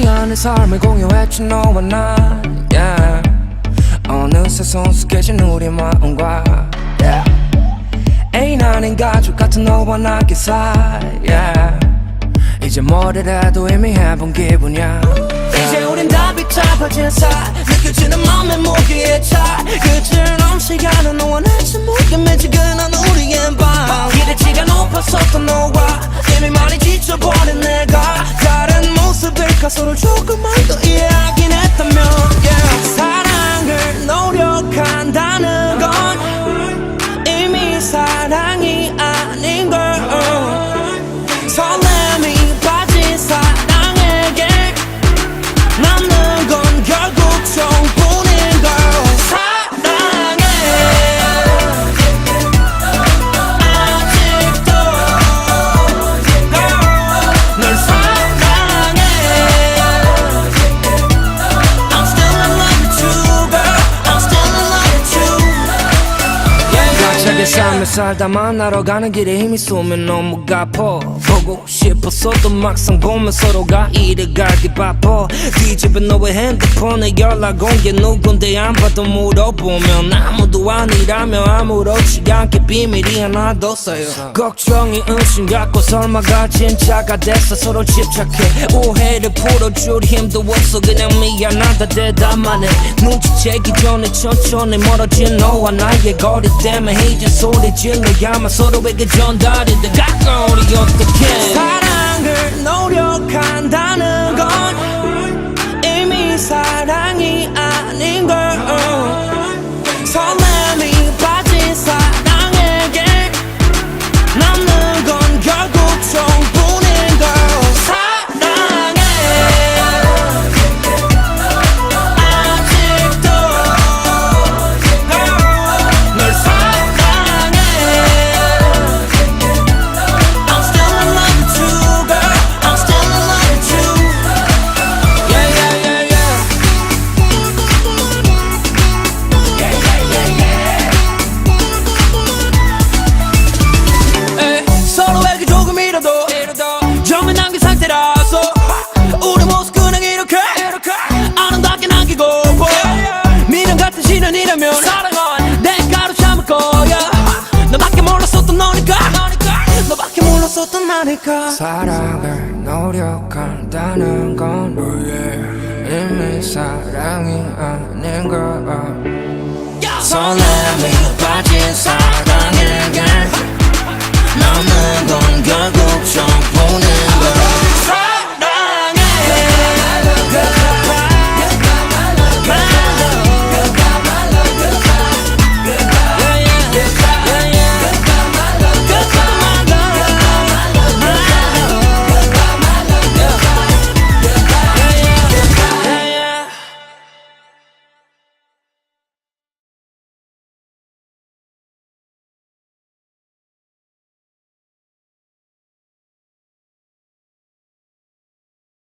아는 삶을 공유했지 너와 나 yeah. 어느새 성숙해진 우리 마음과 yeah. 애인 아닌 가족 같은 너와 나 기사 yeah. 이제 뭐를 해도 이미 해본 기분이야 이제 우린 다 비잡아진 살 느껴지는 맘의 무게에 차 끝은 시간은 너와 나 침묵에 매지근한 우리의 밤 기대치가 높았었던 너와 이미 많이 지쳐버린 내가 다른 모습일까 서로 조금만 더 이해하긴 했다면 yeah. 사랑을 노력한다는 건 이미 사랑이 아닌 걸 설렘이 빠진 사랑에게 남는 건 결국 정뿐인 걸 사랑해 아직도 널 사랑해 I'm still in love with you girl I'm still in love with you 가차게 삶을 살다 만나러 가는 길에 힘이 쏘면 너무 가퍼 보고 싶었어도 막상 보면 서로가 일을 가기 바빠 뒤집은 너의 핸드폰에 연락 온 게 누군데 안 봐도 물어보면 아무도 아니라며 아무렇지 않게 비밀이 하나 더 쌓여 걱정이 의심 갖고 설마가 진짜가 됐어 서로 집착해 오해를 풀어줄 힘도 없어 그냥 미안하다 대답만 해 눈치채기 전에 천천히 멀어진 너와 나의 거리 때문에 이제 소리 질러야만 서로에게 전달이 돼 가까운 우리 어떡해 사랑을 노력한다는 건 이미 사랑이 아닌 걸 설렘이 빠진 사랑에게 남는 건 결국 정뿐인 걸 사랑해 아직도 널 사랑해 I'm still in love with you girl I'm still in love with you yeah yeah yeah yeah yeah yeah yeah yeah 서로에게 조금이라도 정을 남긴 상태라서 우리 모습 그냥 이렇게 아름답게 남기고 미련 같은 시련이라면 사랑은 내가로 참을 거야 너밖에 몰랐었던 너니까 너밖에 몰랐었던 나니까 사랑을 노력한다는 건 이미 사랑이 아닌 걸 설렘이 빠진 사랑에게 남는 건 결국